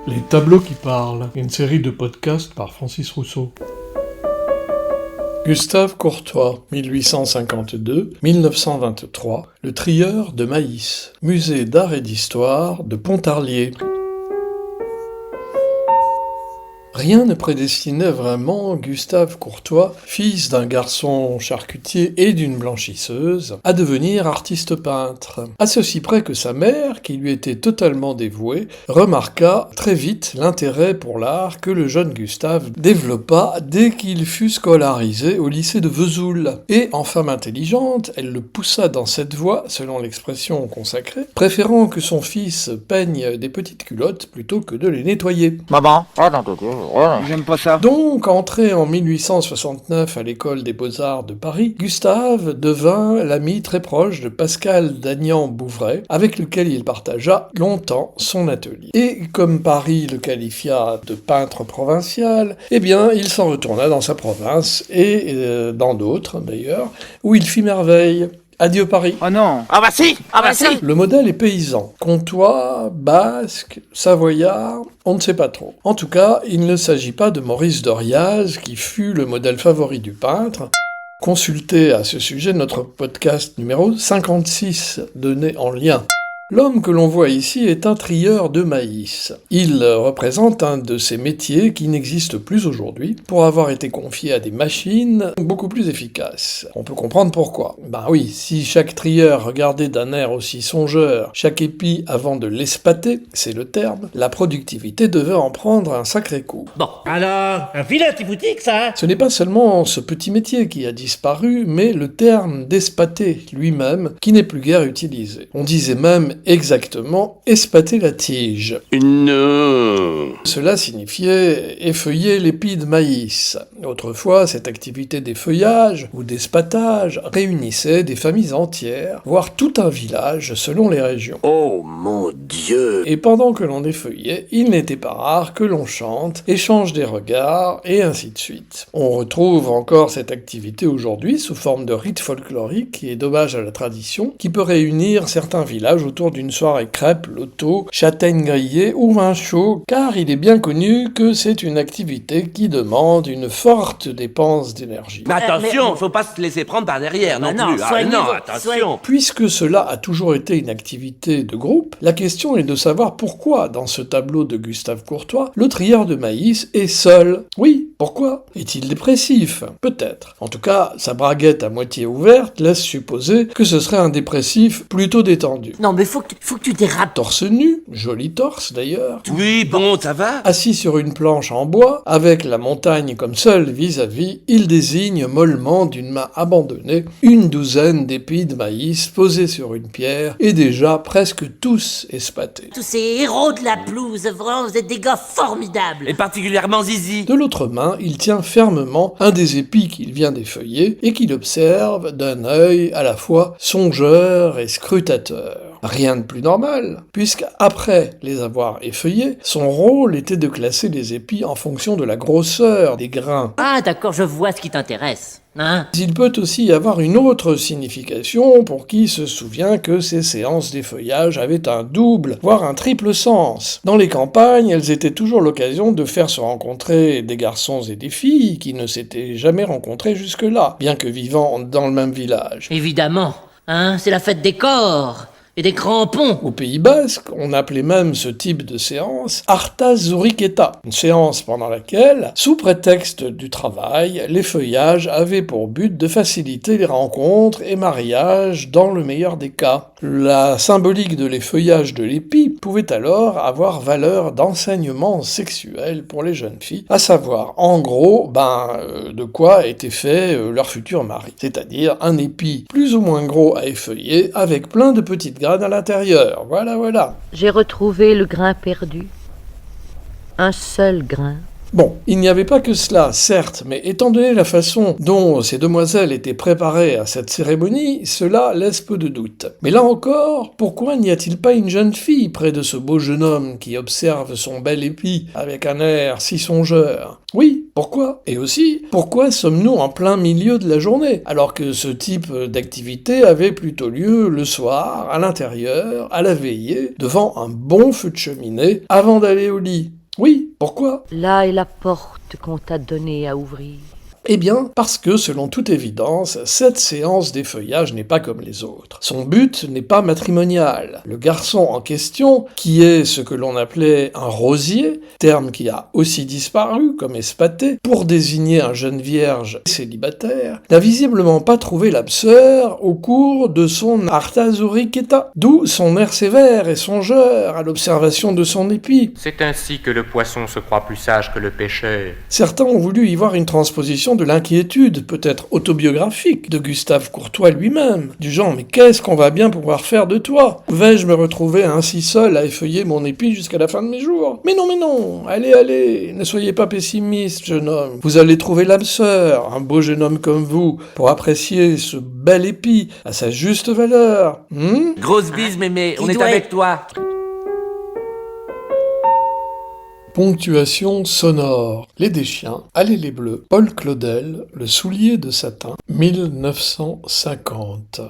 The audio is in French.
Les tableaux qui parlent, une série de podcasts par Francis Rousseau. Gustave Courtois, 1852-1923, le trieur de maïs, musée d'art et d'histoire de Pontarlier. Rien ne prédestinait vraiment Gustave Courtois, fils d'un garçon charcutier et d'une blanchisseuse, à devenir artiste peintre. À ceci près que sa mère, qui lui était totalement dévouée, remarqua très vite l'intérêt pour l'art que le jeune Gustave développa dès qu'il fut scolarisé au lycée de Vesoul. Et en femme intelligente, elle le poussa dans cette voie, selon l'expression consacrée, préférant que son fils peigne des petites culottes plutôt que de les nettoyer. Maman, j'aime pas ça. Donc, entré en 1869 à l'école des Beaux-Arts de Paris, Gustave devint l'ami très proche de Pascal d'Agnan-Bouvray, avec lequel il partagea longtemps son atelier. Et comme Paris le qualifia de peintre provincial, eh bien, il s'en retourna dans sa province, et dans d'autres d'ailleurs, où il fit merveille. Adieu Paris. Oh non. Ah bah si. Le modèle est paysan. Comtois, basque, savoyard, on ne sait pas trop. En tout cas, il ne s'agit pas de Maurice Doriaz, qui fut le modèle favori du peintre. Consultez à ce sujet notre podcast numéro 56, donné en lien. L'homme que l'on voit ici est un trieur de maïs. Il représente un de ces métiers qui n'existent plus aujourd'hui pour avoir été confié à des machines beaucoup plus efficaces. On peut comprendre pourquoi. Ben oui, si chaque trieur regardait d'un air aussi songeur chaque épi avant de l'espater, c'est le terme, la productivité devait en prendre un sacré coup. Bon, alors, un vilain petit boutique, ça, hein? Ce n'est pas seulement ce petit métier qui a disparu, mais le terme d'espater lui-même qui n'est plus guère utilisé. On disait même exactement espater la tige. Non. Cela signifiait effeuiller l'épi de maïs. Autrefois, cette activité d'effeuillage ou d'espatage réunissait des familles entières, voire tout un village selon les régions. Oh mon Dieu. Et pendant que l'on effeuillait, il n'était pas rare que l'on chante, échange des regards, et ainsi de suite. On retrouve encore cette activité aujourd'hui sous forme de rite folklorique qui est dommage à la tradition, qui peut réunir certains villages autour d'une soirée crêpes, loto, châtaigne grillée ou vin chaud, car il est bien connu que c'est une activité qui demande une forte dépense d'énergie. Mais attention, faut pas se laisser prendre par derrière non non, plus. soignez-vous, Attention. Puisque cela a toujours été une activité de groupe, la question est de savoir pourquoi, dans ce tableau de Gustave Courtois, le trieur de maïs est seul. Oui, pourquoi? Est-il dépressif? Peut-être. En tout cas, sa braguette à moitié ouverte laisse supposer que ce serait un dépressif plutôt détendu. Non, mais faut que tu dérapes. Torse nu, joli torse d'ailleurs, Oui, bon, ça va. assis sur une planche en bois, avec la montagne comme seule vis-à-vis, il désigne mollement d'une main abandonnée une douzaine d'épis de maïs posés sur une pierre et déjà presque tous espatés. Tous ces héros de la pelouse, vraiment, vous êtes des gars formidables. Et particulièrement Zizi. De l'autre main, il tient fermement un des épis qu'il vient d'effeuiller et qu'il observe d'un œil à la fois songeur et scrutateur. Rien de plus normal, puisque après les avoir effeuillés, son rôle était de classer les épis en fonction de la grosseur des grains. Ah, d'accord, je vois ce qui t'intéresse. Hein? Il peut aussi y avoir une autre signification pour qui se souvient que ces séances d'effeuillage avaient un double, voire un triple sens. Dans les campagnes, elles étaient toujours l'occasion de faire se rencontrer des garçons et des filles qui ne s'étaient jamais rencontrés jusque-là, bien que vivant dans le même village. Évidemment, hein, c'est la fête des corps et des crampons. Au Pays Basque, on appelait même ce type de séance Arta Zuriqueta, une séance pendant laquelle, sous prétexte du travail, l'effeuillage avait pour but de faciliter les rencontres et mariages dans le meilleur des cas. La symbolique de l'effeuillage de l'épi pouvait alors avoir valeur d'enseignement sexuel pour les jeunes filles, à savoir, en gros, de quoi était fait leur futur mari. C'est-à-dire un épi plus ou moins gros à effeuiller avec plein de petites graines à l'intérieur. Voilà. J'ai retrouvé le grain perdu. Un seul grain. Bon, il n'y avait pas que cela, certes, mais étant donné la façon dont ces demoiselles étaient préparées à cette cérémonie, cela laisse peu de doute. Mais là encore, pourquoi n'y a-t-il pas une jeune fille près de ce beau jeune homme qui observe son bel épi avec un air si songeur? Oui, Pourquoi? Et aussi, pourquoi sommes-nous en plein milieu de la journée, alors que ce type d'activité avait plutôt lieu le soir, à l'intérieur, à la veillée, devant un bon feu de cheminée, avant d'aller au lit? Oui, pourquoi? Là est la porte qu'on t'a donnée à ouvrir. Eh bien, parce que, selon toute évidence, cette séance d'effeuillage n'est pas comme les autres. Son but n'est pas matrimonial. Le garçon en question, qui est ce que l'on appelait un rosier, terme qui a aussi disparu, comme espaté, pour désigner un jeune vierge célibataire, n'a visiblement pas trouvé l'âme sœur au cours de son artazuriketa, d'où son air sévère et songeur à l'observation de son épi. C'est ainsi que le poisson se croit plus sage que le pêcheur. Certains ont voulu y voir une transposition de l'inquiétude, peut-être autobiographique, de Gustave Courtois lui-même, du genre « Mais qu'est-ce qu'on va bien pouvoir faire de toi? Vais-je me retrouver ainsi seul à effeuiller mon épi jusqu'à la fin de mes jours? Mais non, allez, ne soyez pas pessimiste, jeune homme. Vous allez trouver l'âme sœur, un beau jeune homme comme vous, pour apprécier ce bel épi à sa juste valeur. Grosse bise, mémé, on est avec toi. Ponctuation sonore. Les Deschiens, Allez les Bleus, Paul Claudel, Le soulier de satin, 1950.